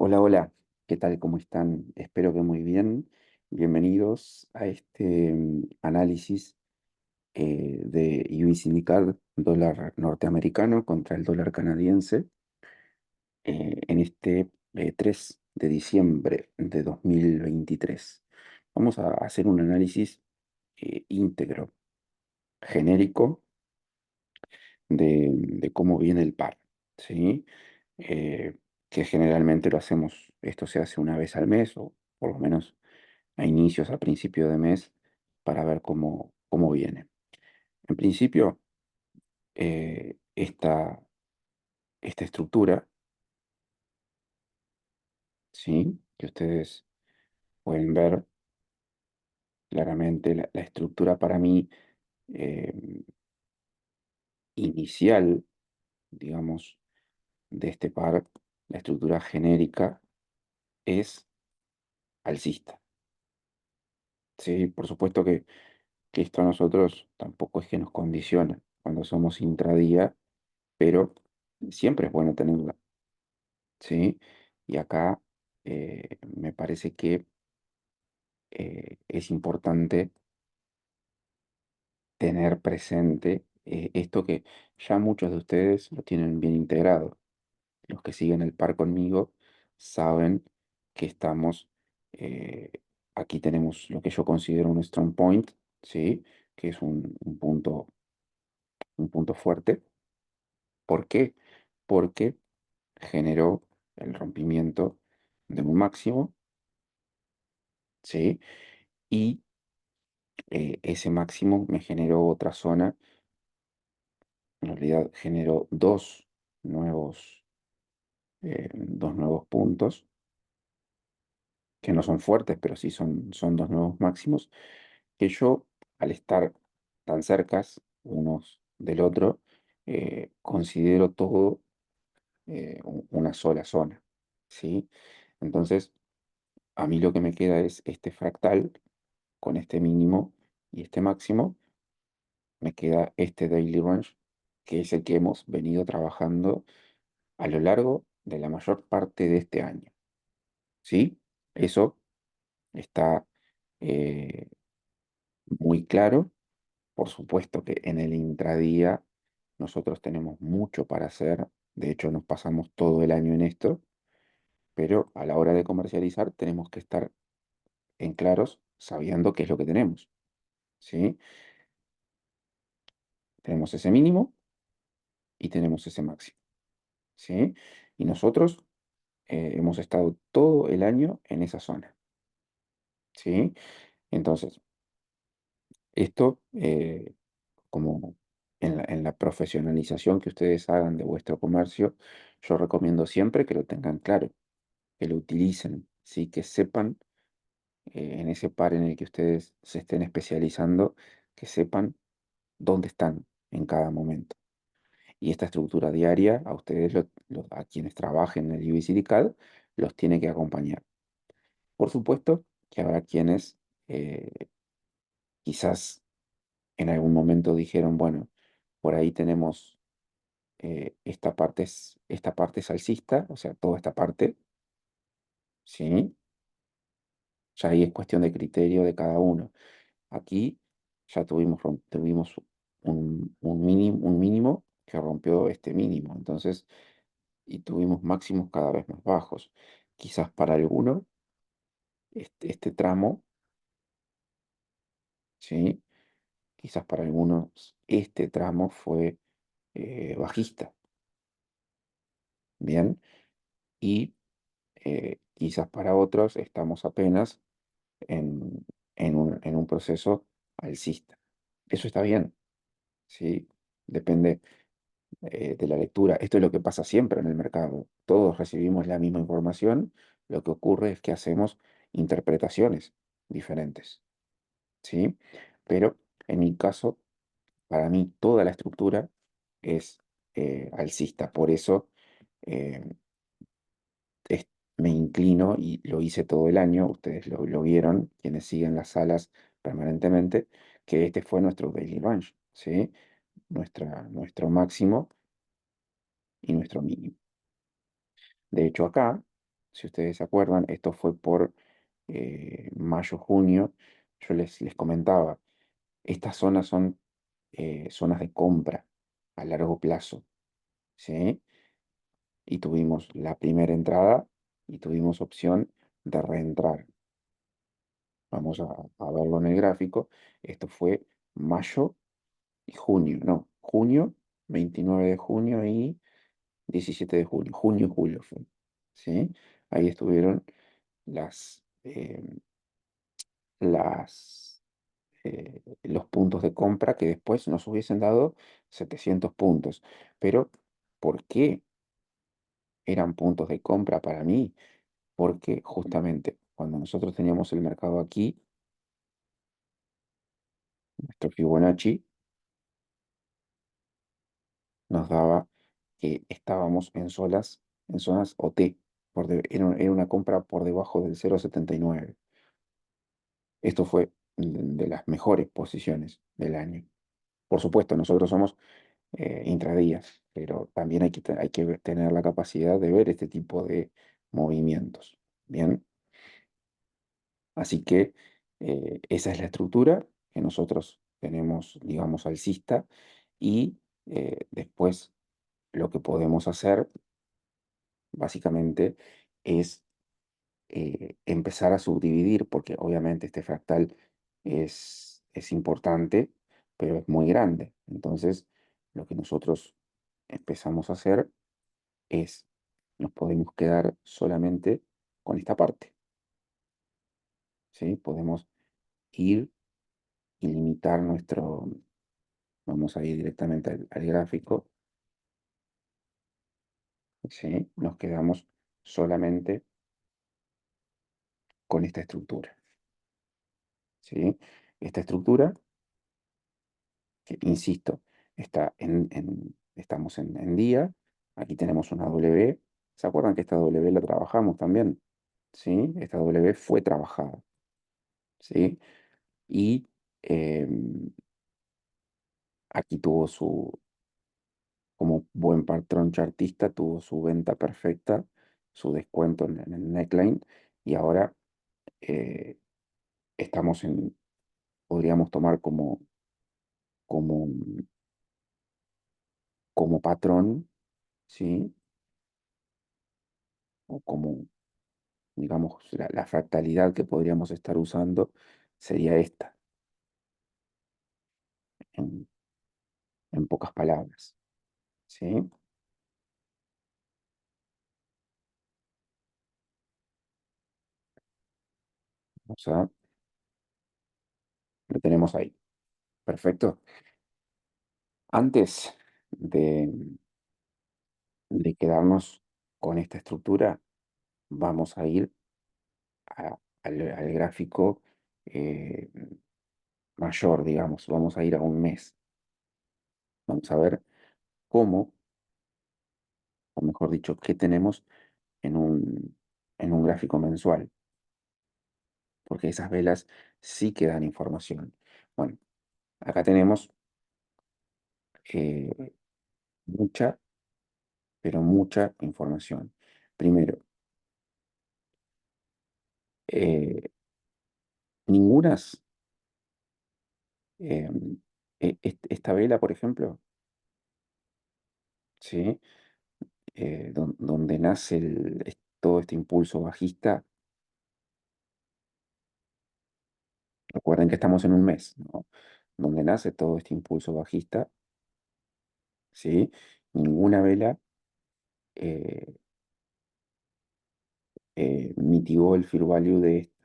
Hola, hola, ¿qué tal? ¿Cómo están? Espero que muy bien. Bienvenidos a este análisis de USD CAD, dólar norteamericano contra el dólar canadiense, en este 3 de diciembre de 2023. Vamos a hacer un análisis íntegro, genérico, de cómo viene el par, ¿sí? Eh, que generalmente lo hacemos, esto se hace una vez al mes o por lo menos a inicios, a principio de mes, para ver cómo viene. En principio, esta estructura, ¿sí? Que ustedes pueden ver claramente, la estructura para mí eh, inicial, digamos, de este par, la estructura genérica es alcista. Sí, por supuesto que esto a nosotros tampoco es que nos condiciona cuando somos intradía, pero siempre es bueno tenerla, ¿sí? Y acá me parece que es importante tener presente esto que ya muchos de ustedes lo tienen bien integrado. Los que siguen el par conmigo saben que estamos, eh, aquí tenemos lo que yo considero un strong point, ¿sí? Que es un punto fuerte. ¿Por qué? Porque generó el rompimiento de un máximo, ¿sí? Y ese máximo me generó otra zona, en realidad generó dos nuevos puntos, que no son fuertes, pero sí son dos nuevos máximos, que yo, al estar tan cercas unos del otro, considero todo una sola zona, ¿sí? Entonces, a mí lo que me queda es este fractal con este mínimo y este máximo, me queda este daily range, que es el que hemos venido trabajando a lo largo de la mayor parte de este año, ¿sí? Eso está eh, muy claro. Por supuesto que en el intradía nosotros tenemos mucho para hacer, de hecho nos pasamos todo el año en esto, pero a la hora de comercializar tenemos que estar en claros sabiendo qué es lo que tenemos, ¿sí? Tenemos ese mínimo y tenemos ese máximo, ¿sí? Y nosotros hemos estado todo el año en esa zona, ¿sí? Entonces, esto, como en la profesionalización que ustedes hagan de vuestro comercio, yo recomiendo siempre que lo tengan claro, que lo utilicen, ¿sí? Que sepan en ese par en el que ustedes se estén especializando, que sepan dónde están en cada momento. Y esta estructura diaria, a ustedes, a quienes trabajen en el UBCD los tiene que acompañar. Por supuesto que habrá quienes eh, quizás en algún momento dijeron, bueno, por ahí tenemos esta parte es alcista, o sea, toda esta parte, ¿sí? Ya ahí es cuestión de criterio de cada uno. Aquí ya tuvimos un mínimo que rompió este mínimo, entonces, y tuvimos máximos cada vez más bajos. Quizás para alguno, este tramo, ¿sí? Quizás para algunos este tramo fue bajista, ¿bien? Y quizás para otros estamos apenas en, en un proceso alcista. Eso está bien, ¿sí? Depende de la lectura. Esto es lo que pasa siempre en el mercado. Todos recibimos la misma información, lo que ocurre es que hacemos interpretaciones diferentes, ¿sí? Pero en mi caso, para mí toda la estructura es alcista. Por eso eh, es- me inclino y lo hice todo el año. Ustedes lo vieron, quienes siguen las salas permanentemente, que este fue nuestro daily range, ¿sí? Nuestro máximo y nuestro mínimo. De hecho, acá, si ustedes se acuerdan, esto fue por mayo-junio, yo les comentaba, estas zonas son zonas de compra a largo plazo, ¿sí? Y tuvimos la primera entrada y tuvimos opción de reentrar. Vamos a verlo en el gráfico. Esto fue mayo y junio, no, junio, 29 de junio y 17 de junio, junio y julio fue, ¿sí? Ahí estuvieron las, los puntos de compra que después nos hubiesen dado 700 puntos. Pero, ¿por qué eran puntos de compra para mí? Porque justamente cuando nosotros teníamos el mercado aquí, nuestro Fibonacci nos daba que estábamos en zonas OT, era una compra por debajo del 0,79. Esto fue de las mejores posiciones del año. Por supuesto, nosotros somos intradías, pero también hay que tener la capacidad de ver este tipo de movimientos. Bien, así que esa es la estructura que nosotros tenemos, digamos, alcista y después lo que podemos hacer básicamente es empezar a subdividir, porque obviamente este fractal es importante, pero es muy grande. Entonces, lo que nosotros empezamos a hacer es, nos podemos quedar solamente con esta parte, ¿sí? Podemos ir y limitar vamos a ir directamente al gráfico, ¿sí? Nos quedamos solamente con esta estructura, ¿sí? Esta estructura que, insisto, estamos en día, aquí tenemos una W, ¿se acuerdan que esta W la trabajamos también? ¿Sí? Esta W fue trabajada, ¿sí? Y aquí tuvo como buen patrón chartista, tuvo su venta perfecta, su descuento en el neckline, y ahora eh, estamos podríamos tomar como, como patrón, ¿sí? O como, digamos, la fractalidad que podríamos estar usando sería esta, en, en pocas palabras, ¿sí? O sea, lo tenemos ahí. Perfecto. Antes de, de quedarnos con esta estructura, vamos a ir al gráfico eh, mayor, digamos. Vamos a ir a un mes. Vamos a ver cómo, o mejor dicho, qué tenemos en un gráfico mensual, porque esas velas sí que dan información. Bueno, acá tenemos eh, mucha, pero mucha información. Primero, eh, ningunas, esta vela, por ejemplo, ¿sí? Donde nace todo este impulso bajista, recuerden que estamos en un mes, ¿no? Donde nace todo este impulso bajista, ¿sí? Ninguna vela eh, mitigó el Fear Value de esta.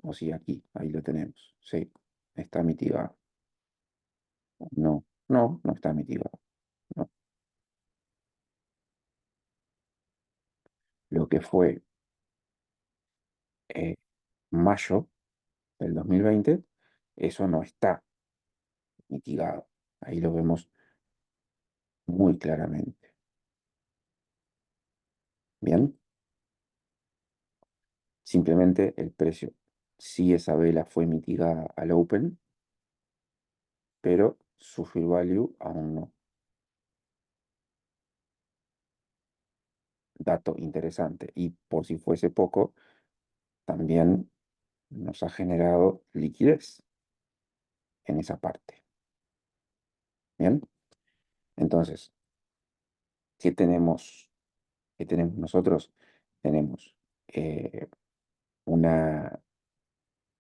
O sí, aquí, ahí lo tenemos. Sí, está mitigado. No, no, no está mitigado. No. Lo que fue eh, mayo del 2020, eso no está mitigado. Ahí lo vemos muy claramente. Bien, simplemente el precio. Sí, esa vela fue mitigada al Open, pero su Fear Value aún no. dato interesante. Y por si fuese poco, también nos ha generado liquidez en esa parte. Bien, entonces, ¿qué tenemos? ¿Qué tenemos nosotros? Tenemos eh, una,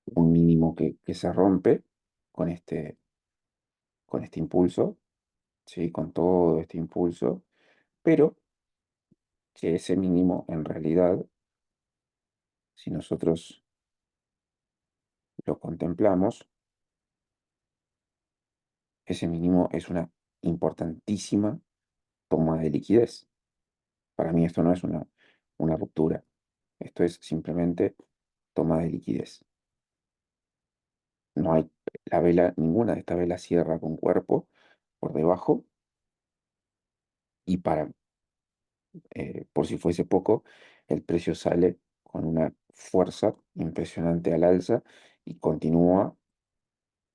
un mínimo que se rompe con este impulso, ¿sí? Con todo este impulso, pero que ese mínimo en realidad, si nosotros lo contemplamos, ese mínimo es una importantísima toma de liquidez. Para mí esto no es una ruptura, esto es simplemente toma de liquidez. No hay, la vela, ninguna de estas velas cierra con cuerpo por debajo y por si fuese poco, el precio sale con una fuerza impresionante al alza y continúa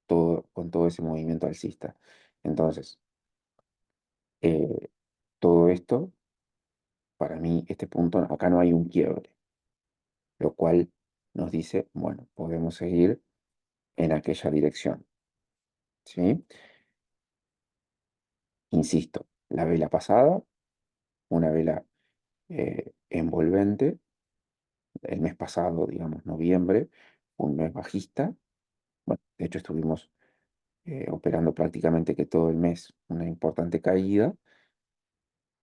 con todo ese movimiento alcista. Entonces, eh, todo esto, para mí, este punto, acá no hay un quiebre, lo cual nos dice, bueno, podemos seguir en aquella dirección, ¿sí? Insisto, la vela pasada, una vela envolvente, el mes pasado, digamos, noviembre, un mes bajista. Bueno, de hecho estuvimos operando prácticamente que todo el mes una importante caída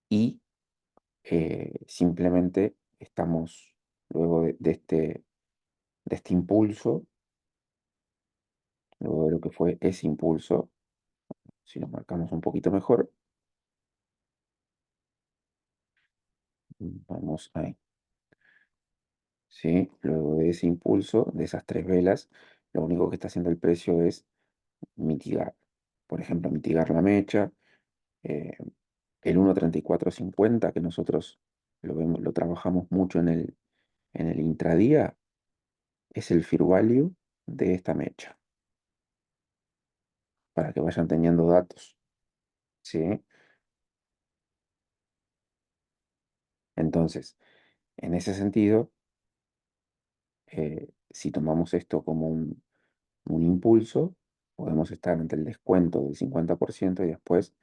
y simplemente estamos luego de este impulso, luego de lo que fue ese impulso, si lo marcamos un poquito mejor, vamos ahí, ¿sí? Luego de ese impulso, de esas tres velas, lo único que está haciendo el precio es mitigar. Por ejemplo, mitigar la mecha, eh, el 1.3450 que nosotros lo trabajamos mucho en el intradía, es el Fear Value de esta mecha, para que vayan teniendo datos, ¿sí? Entonces, en ese sentido, si tomamos esto como un impulso, podemos estar ante el descuento del 50% y después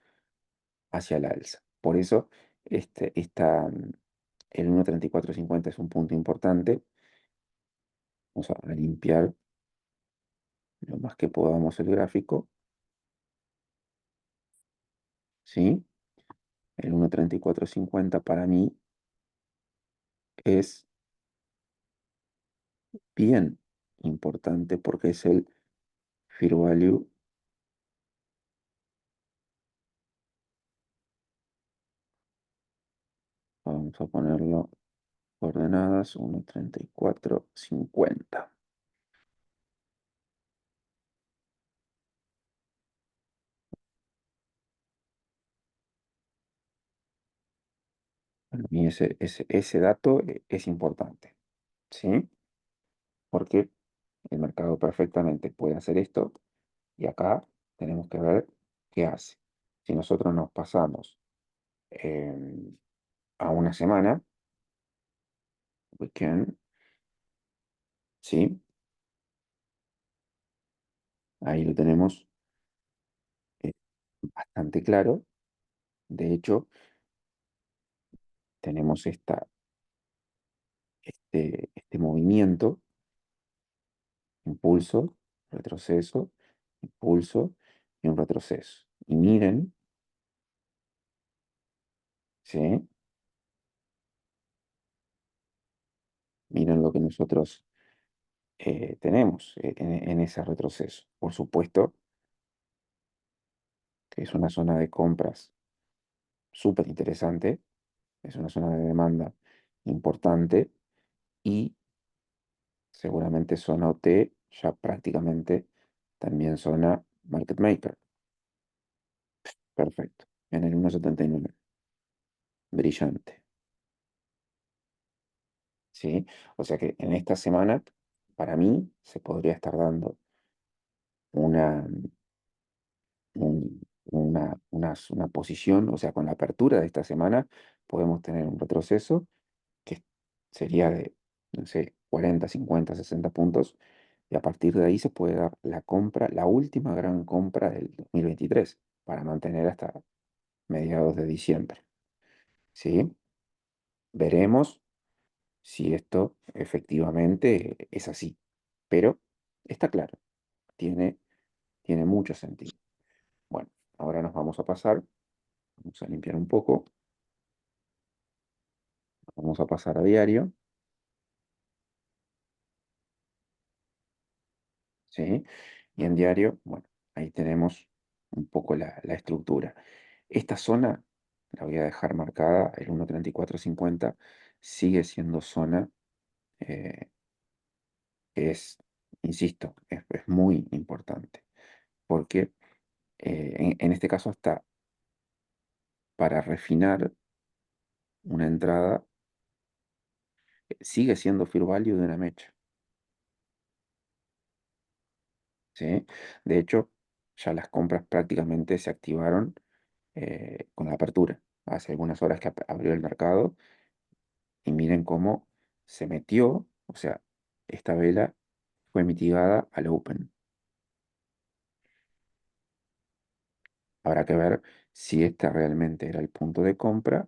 hacia el alza. Por eso, el 1.3450 es un punto importante. Vamos a limpiar lo más que podamos el gráfico, ¿sí? El 1.3450 para mí es bien importante porque es el Fear Value. Vamos a ponerlo coordenadas 1.3450. Para mí ese dato es importante, ¿sí? Porque el mercado perfectamente puede hacer esto y acá tenemos que ver qué hace. Si nosotros nos pasamos em, a una semana, we can, ¿sí? Ahí lo tenemos eh, bastante claro. De hecho, tenemos este movimiento, impulso, retroceso, impulso y un retroceso. Y miren, ¿sí? Miren lo que nosotros tenemos en ese retroceso. Por supuesto que es una zona de compras súper interesante, es una zona de demanda importante y seguramente zona OT, ya prácticamente también zona market maker. Perfecto. En el 1.79. Brillante. ¿Sí? O sea que en esta semana, para mí, se podría estar dando una, una posición, o sea, con la apertura de esta semana, podemos tener un retroceso que sería de, no sé, 40, 50, 60 puntos, y a partir de ahí se puede dar la compra, la última gran compra del 2023, para mantener hasta mediados de diciembre, ¿sí? Veremos si esto efectivamente es así, pero está claro, tiene, tiene mucho sentido. Bueno, ahora nos vamos a pasar, vamos a limpiar un poco, vamos a pasar a diario, ¿sí? Y en diario, bueno, ahí tenemos un poco la estructura. Esta zona la voy a dejar marcada, el 1.3450 sigue siendo zona eh, que es, insisto, es muy importante, porque en este caso está para refinar una entrada, sigue siendo Fair Value de una mecha, ¿sí? De hecho, ya las compras prácticamente se activaron con la apertura. Hace algunas horas que abrió el mercado y miren cómo se metió, o sea, esta vela fue mitigada al open. Habrá que ver si este realmente era el punto de compra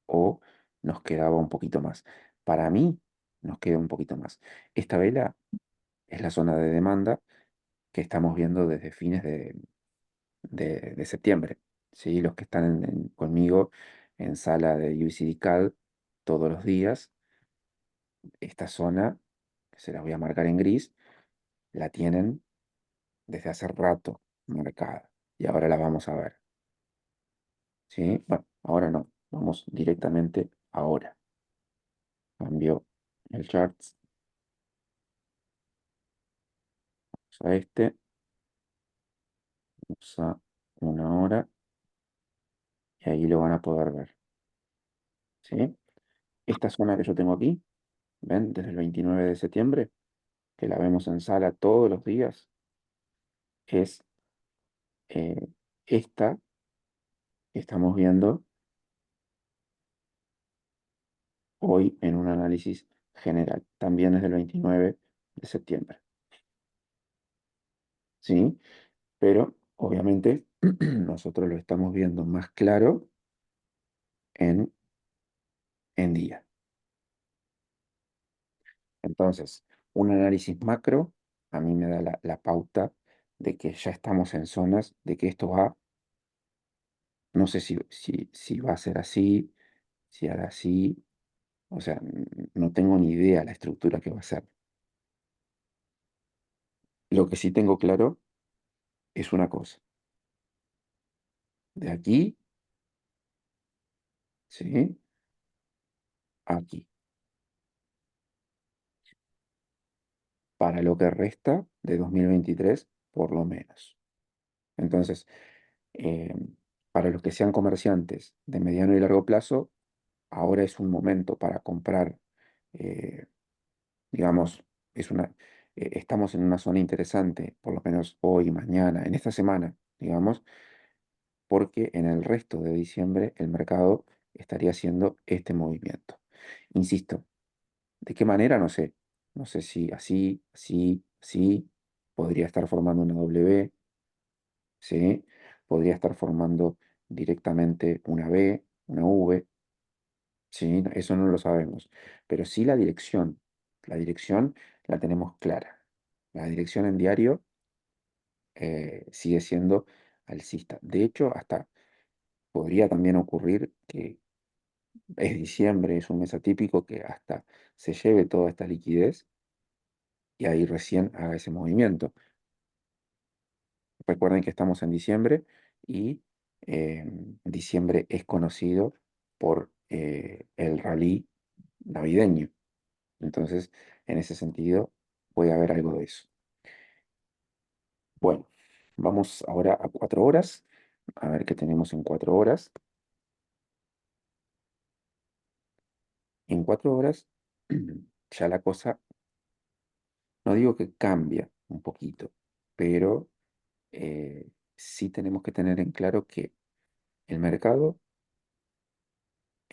o nos quedaba un poquito más. Para mí, nos queda un poquito más. Esta vela es la zona de demanda que estamos viendo desde fines de septiembre. ¿Sí? Los que están conmigo en sala de UCD CAD todos los días, esta zona, que se la voy a marcar en gris, la tienen desde hace rato marcada y ahora la vamos a ver. ¿Sí? Bueno, ahora no, vamos directamente ahora. Cambio el charts a este, vamos a una hora y ahí lo van a poder ver. ¿Sí? Esta zona que yo tengo aquí, ¿ven? Desde el 29 de septiembre, que la vemos en sala todos los días, es eh, esta que estamos viendo hoy en un análisis general, también desde el 29 de septiembre. ¿Sí? Pero obviamente nosotros lo estamos viendo más claro en, en día. Entonces, un análisis macro a mí me da la pauta de que ya estamos en zonas, de que esto va, no sé si va a ser así, si hará así, o sea, no tengo ni idea la estructura que va a ser. Lo que sí tengo claro es una cosa, de aquí, ¿sí? Aquí, para lo que resta de 2023, por lo menos. Entonces, eh, para los que sean comerciantes de mediano y largo plazo, ahora es un momento para comprar, eh, digamos, estamos en una zona interesante, por lo menos hoy, mañana, en esta semana, digamos, porque en el resto de diciembre el mercado estaría haciendo este movimiento. Insisto, ¿de qué manera? No sé. No sé si así, así, así, podría estar formando una W, ¿sí? Podría estar formando directamente una B, una V, ¿sí? Eso no lo sabemos. Pero sí la dirección la tenemos clara. La dirección en diario sigue siendo alcista. De hecho, hasta podría también ocurrir que es diciembre, es un mes atípico, que hasta se lleve toda esta liquidez y ahí recién haga ese movimiento. Recuerden que estamos en diciembre y diciembre es conocido por el rally navideño. Entonces, en ese sentido, puede haber algo de eso. Bueno, vamos ahora a 4 horas, a ver qué tenemos en 4 horas. En 4 horas, ya la cosa, no digo que cambia un poquito, pero sí tenemos que tener en claro que el mercado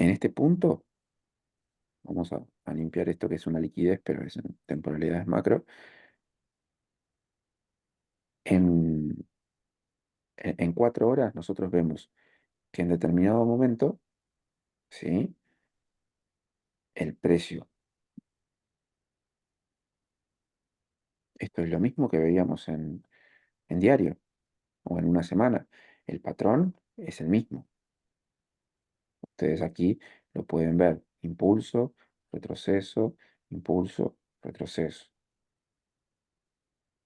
En este punto, vamos a limpiar esto que es una liquidez, pero es en temporalidades macro. En, en 4 horas nosotros vemos que en determinado momento, ¿sí? El precio, esto es lo mismo que veíamos en diario o en una semana. El patrón es el mismo. Ustedes aquí lo pueden ver. Impulso, retroceso, impulso, retroceso.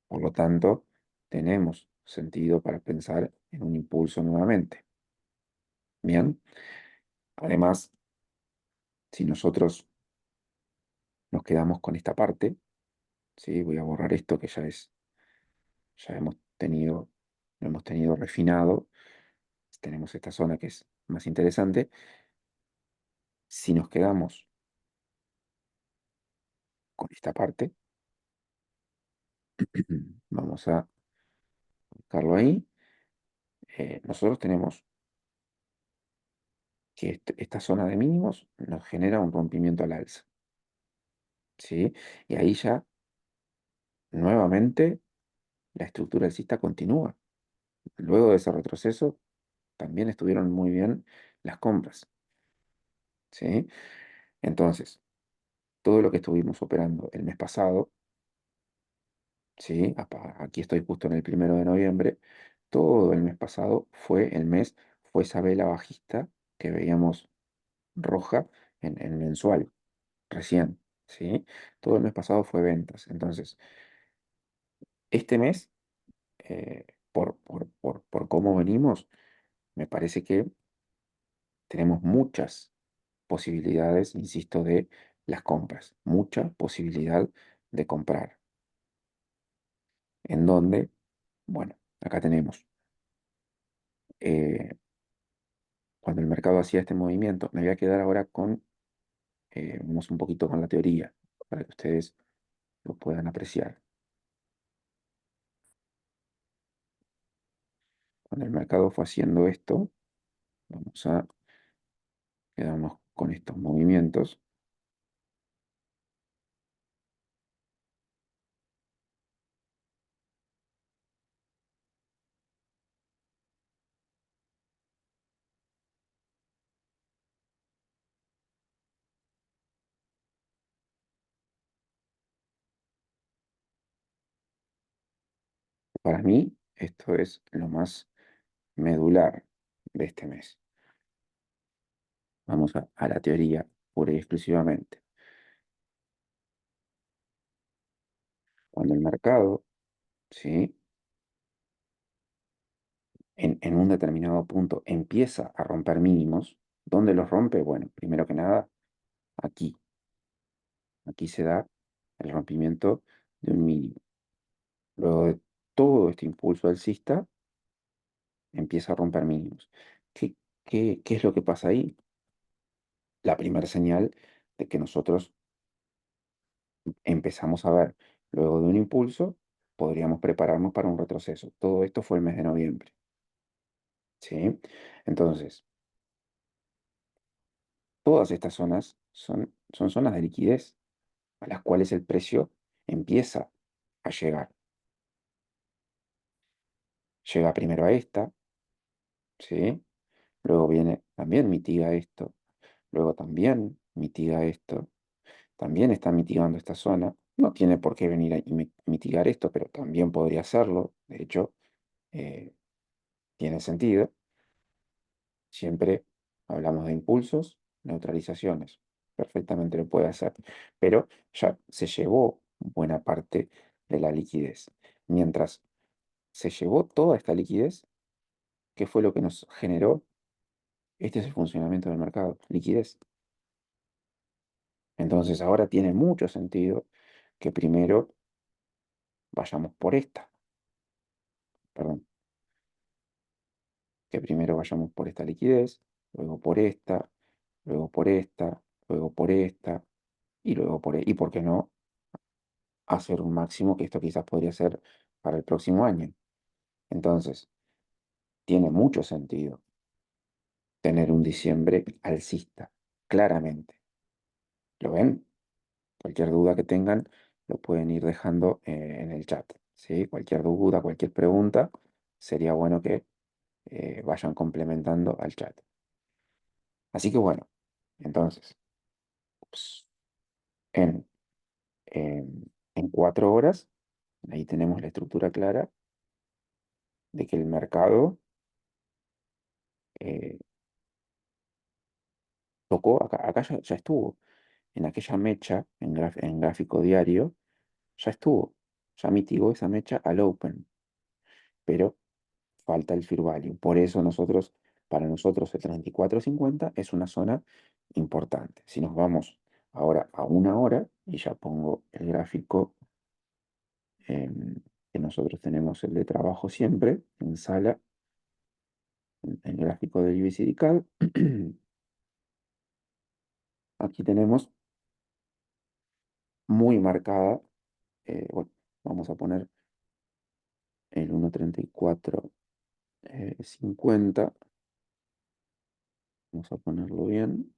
Por lo tanto, tenemos sentido para pensar en un impulso nuevamente. Bien. Además, si nosotros nos quedamos con esta parte, ¿sí? Voy a borrar esto que ya lo hemos tenido refinado. Tenemos esta zona que es más interesante. Si nos quedamos con esta parte, vamos a buscarlo ahí. Nosotros tenemos que esta zona de mínimos nos genera un rompimiento al alza, ¿sí? Y ahí ya nuevamente la estructura alcista continúa. Luego de ese retroceso también estuvieron muy bien las compras, ¿sí? Entonces, todo lo que estuvimos operando el mes pasado, ¿sí? Aquí estoy justo en el 1 de noviembre. Todo el mes pasado fue esa vela bajista que veíamos roja en mensual, recién, ¿sí? Todo el mes pasado fue ventas. Entonces, este mes, por cómo venimos, me parece que tenemos muchas posibilidades, insisto, de las compras, mucha posibilidad de comprar. En donde, bueno, acá tenemos, eh, cuando el mercado hacía este movimiento, me voy a quedar ahora con, vamos un poquito con la teoría, para que ustedes lo puedan apreciar. Cuando el mercado fue haciendo esto, vamos a quedarnos con estos movimientos. Para mí, esto es lo más medular de este mes. Vamos a la teoría pura y exclusivamente. Cuando el mercado, ¿sí? En un determinado punto empieza a romper mínimos, ¿dónde los rompe? Bueno, primero que nada, aquí. Aquí se da el rompimiento de un mínimo. Luego de todo este impulso alcista, empieza a romper mínimos. ¿Qué, qué es lo que pasa ahí? La primera señal de que nosotros empezamos a ver, luego de un impulso, podríamos prepararnos para un retroceso. Todo esto fue el mes de noviembre, ¿sí? Entonces, todas estas zonas son zonas de liquidez a las cuales el precio empieza a llegar. Llega primero a esta, ¿sí? Luego viene, también mitiga esto, luego también mitiga esto, también está mitigando esta zona. No tiene por qué venir a mitigar esto, pero también podría hacerlo. De hecho, eh, tiene sentido. Siempre hablamos de impulsos, neutralizaciones. Perfectamente lo puede hacer, pero ya se llevó buena parte de la liquidez. Mientras se llevó toda esta liquidez, ¿qué fue lo que nos generó? Este es el funcionamiento del mercado, liquidez. Entonces ahora tiene mucho sentido que primero vayamos por esta, perdón, que primero vayamos por esta liquidez, luego por esta, luego por esta, luego por esta, y luego y por qué no hacer un máximo, que esto quizás podría ser para el próximo año. Entonces, tiene mucho sentido tener un diciembre alcista. claramente. ¿Lo ven? Cualquier duda que tengan, lo pueden ir dejando en el chat, ¿sí? Cualquier duda, cualquier pregunta, sería bueno que vayan complementando al chat. Así que bueno, entonces, pues, en, en 4 horas, ahí tenemos la estructura clara de que el mercado eh, tocó, acá ya estuvo, en aquella mecha, en gráfico diario, ya estuvo, ya mitigó esa mecha al open, pero falta el Fear Value. Por eso para nosotros el 34.50 es una zona importante. Si nos vamos ahora a 1 hora, y ya pongo el gráfico que nosotros tenemos el de trabajo siempre, en sala, el gráfico del USD CAD, aquí tenemos muy marcada, bueno, vamos a poner el 1.3450, vamos a ponerlo bien,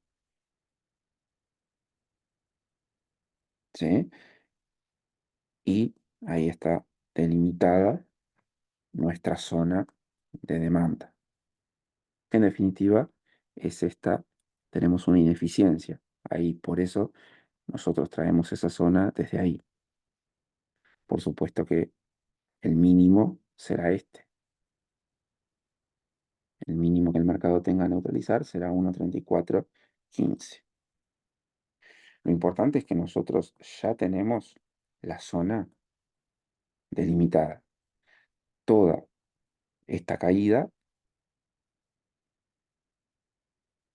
¿sí? Y ahí está delimitada nuestra zona de demanda. En definitiva, es esta, tenemos una ineficiencia ahí, por eso nosotros traemos esa zona desde ahí. Por supuesto que el mínimo será este. El mínimo que el mercado tenga a neutralizar será 1.3415. Lo importante es que nosotros ya tenemos la zona delimitada. Toda esta caída,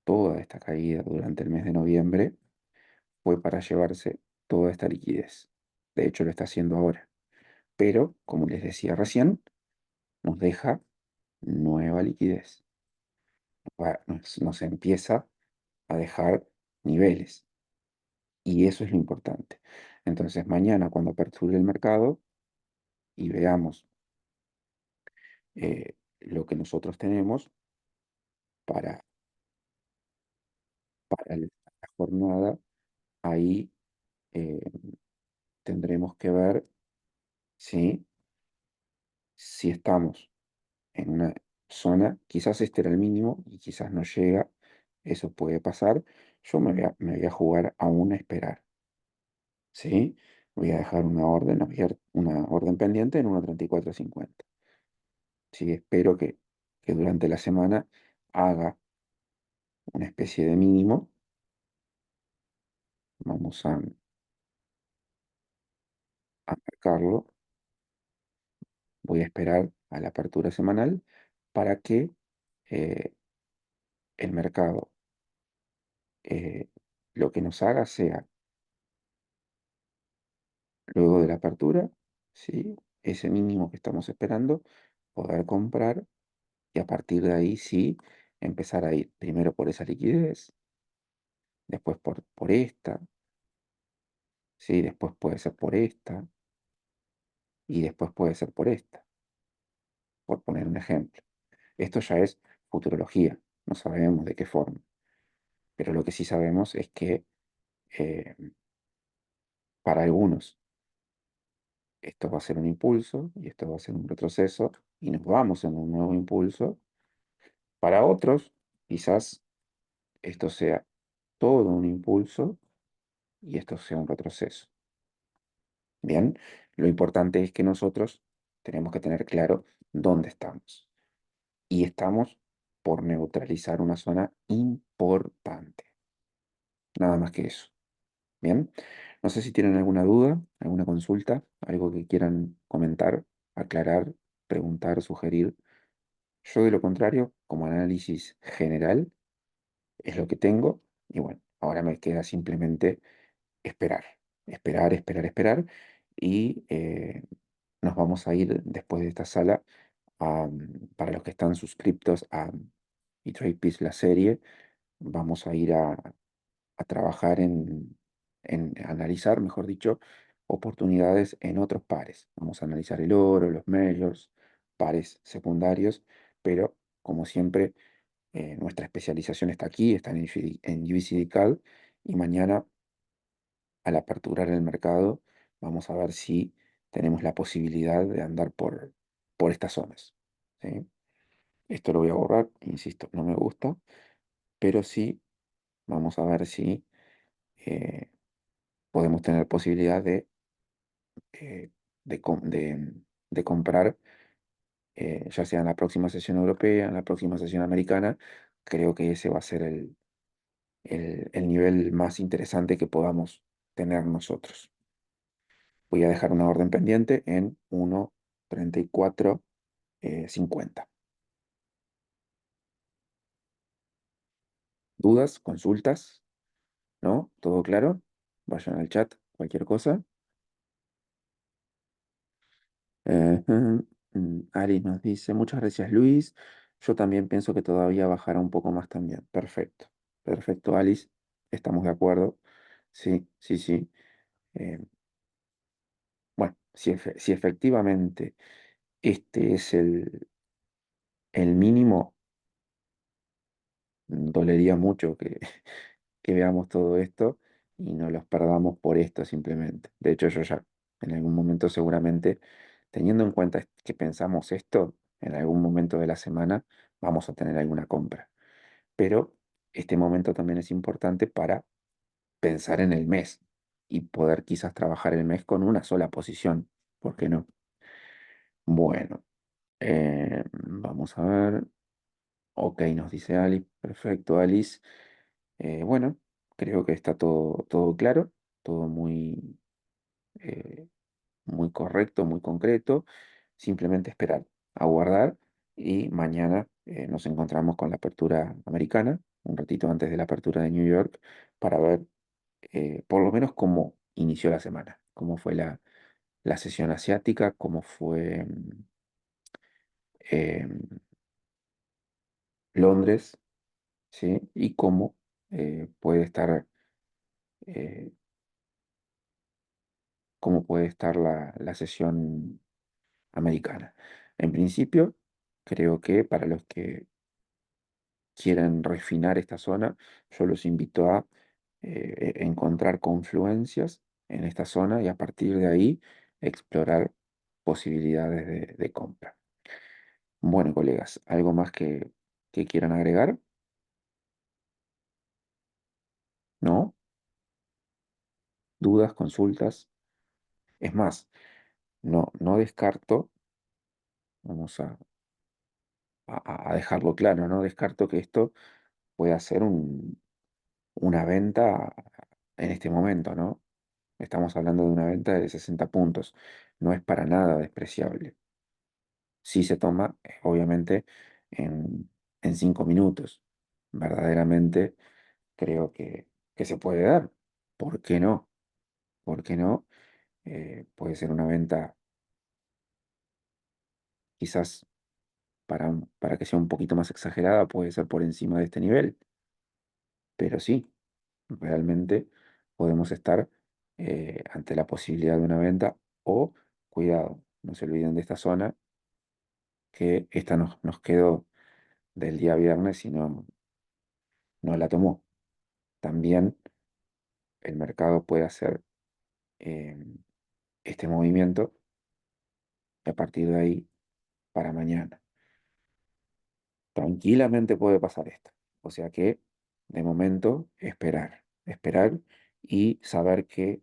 toda esta caída durante el mes de noviembre fue para llevarse toda esta liquidez. De hecho, lo está haciendo ahora. Pero, como les decía recién, nos deja nueva liquidez. Nos empieza a dejar niveles. Y eso es lo importante. Entonces, mañana cuando aperture el mercado y veamos lo que nosotros tenemos para, la jornada, ahí eh, tendremos que ver si, si estamos en una zona, quizás este era el mínimo y quizás no llega, eso puede pasar. Yo me voy a jugar a una esperar, ¿sí? Voy a dejar una orden abierta, una orden pendiente en 1.3450. Sí, espero que durante la semana haga una especie de mínimo. Vamos a marcarlo. Voy a esperar a la apertura semanal para que eh, el mercado eh, lo que nos haga sea, luego de la apertura, ¿sí? Ese mínimo que estamos esperando, poder comprar y a partir de ahí sí empezar a ir primero por esa liquidez, después por esta, ¿sí? Después puede ser por esta y después puede ser por esta, por poner un ejemplo. Esto ya es futurología, no sabemos de qué forma, pero lo que sí sabemos es que eh, para algunos esto va a ser un impulso y esto va a ser un retroceso y nos vamos en un nuevo impulso. Para otros, quizás esto sea todo un impulso y esto sea un retroceso. Bien, lo importante es que nosotros tenemos que tener claro dónde estamos. Y estamos por neutralizar una zona importante. Nada más que eso. Bien, no sé si tienen alguna duda, alguna consulta, algo que quieran comentar, aclarar, preguntar, sugerir. Yo de lo contrario, como análisis general, es lo que tengo. Y bueno, ahora me queda simplemente esperar, esperar, esperar, esperar. Y nos vamos a ir después de esta sala, para los que están suscriptos a eTradePeace, la serie, vamos a ir a trabajar en analizar, mejor dicho, oportunidades en otros pares. Vamos a analizar el oro, los majors, pares secundarios, pero como siempre Nuestra especialización está aquí, está en UVCDCAL, y mañana, al aperturar el mercado, vamos a ver si tenemos la posibilidad de andar por estas zonas. ¿Sí? Esto lo voy a borrar, insisto, no me gusta, pero sí vamos a ver si eh, podemos tener posibilidad eh, de comprar, ya sea en la próxima sesión europea, en la próxima sesión americana. Creo que ese va a ser el nivel más interesante que podamos tener nosotros. Voy a dejar una orden pendiente en 1.3450. ¿Dudas? ¿Consultas? ¿No? ¿Todo claro? Vayan al chat, cualquier cosa. Ari nos dice, muchas gracias Luis. Yo también pienso que todavía bajará un poco más también. Perfecto. Perfecto, Alice. Estamos de acuerdo. Sí, sí, sí. Eh, bueno, si efectivamente este es el mínimo, dolería mucho que veamos todo esto y no los perdamos por esto simplemente. De hecho, yo ya en algún momento seguramente, teniendo en cuenta que pensamos esto, en algún momento de la semana vamos a tener alguna compra. Pero este momento también es importante para pensar en el mes y poder quizás trabajar el mes con una sola posición. ¿Por qué no? Bueno, vamos a ver. Ok, nos dice Alice. Perfecto, Alice. Bueno, creo que está todo claro, todo eh, muy correcto, muy concreto. Simplemente esperar, aguardar, y mañana nos encontramos con la apertura americana, un ratito antes de la apertura de New York, para ver por lo menos cómo inició la semana, cómo fue la sesión asiática, cómo fue em, Londres, ¿sí? Y cómo puede estar, eh, cómo puede estar la sesión americana. En principio, creo que para los que quieren refinar esta zona, yo los invito a encontrar confluencias en esta zona y a partir de ahí explorar posibilidades de compra. Bueno, colegas, ¿algo más que quieran agregar? ¿No? ¿Dudas, consultas? Es más, no descarto, vamos a dejarlo claro, no descarto que esto pueda ser una venta en este momento, ¿no? Estamos hablando de una venta de 60 puntos. No es para nada despreciable. Si se toma, obviamente, en 5 minutos. Verdaderamente creo que se puede dar. ¿Por qué no? ¿Por qué no? Puede ser una venta quizás para que sea un poquito más exagerada, puede ser por encima de este nivel. Pero sí, realmente podemos estar ante la posibilidad de una venta o, cuidado, no se olviden de esta zona, que esta nos quedó del día viernes y no la tomó. También el mercado puede hacer eh, este movimiento y a partir de ahí para mañana. Tranquilamente puede pasar esto. O sea que, de momento, esperar y saber que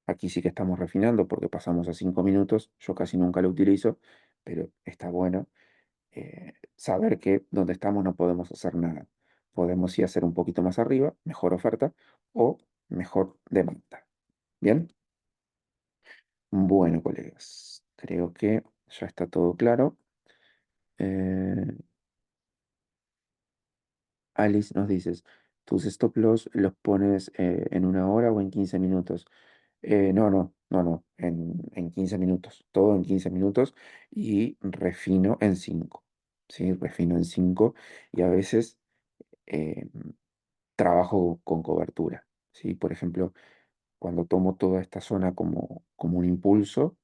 aquí sí que estamos refinando porque pasamos a 5 minutos. Yo casi nunca lo utilizo, pero está bueno saber que donde estamos no podemos hacer nada. Podemos sí hacer un poquito más arriba, mejor oferta o mejor demanda. Bien, bueno, colegas, creo que ya está todo claro. Eh, Alice nos dices, ¿tus stop loss los pones en 1 hora o en 15 minutos? No, en 15 minutos, todo en 15 minutos y refino en 5. ¿Sí? Refino en 5 y a veces eh, trabajo con cobertura. ¿Sí? Por ejemplo, cuando tomo toda esta zona como un impulso,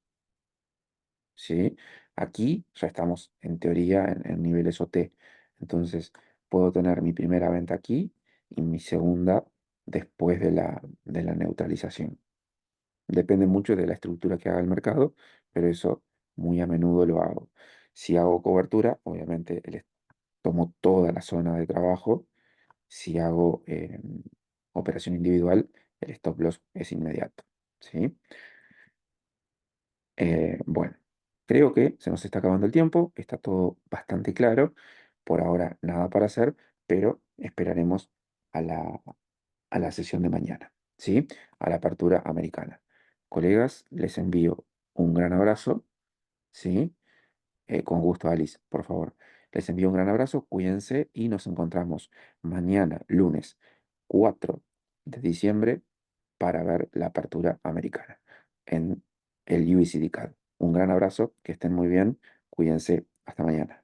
¿sí? Aquí ya estamos en teoría en niveles OT. Entonces, puedo tener mi primera venta aquí y mi segunda después de la neutralización. Depende mucho de la estructura que haga el mercado, pero eso muy a menudo lo hago. Si hago cobertura, obviamente tomo toda la zona de trabajo. Si hago operación individual, el stop loss es inmediato. ¿Sí? Bueno, creo que se nos está acabando el tiempo, está todo bastante claro. Por ahora nada para hacer, pero esperaremos a a la sesión de mañana, ¿sí? A la apertura americana. Colegas, les envío un gran abrazo, ¿sí? Con gusto, Alice, por favor. Les envío un gran abrazo, cuídense y nos encontramos mañana, lunes 4 de diciembre, para ver la apertura americana en el USD CAD. Un gran abrazo, que estén muy bien, cuídense, hasta mañana.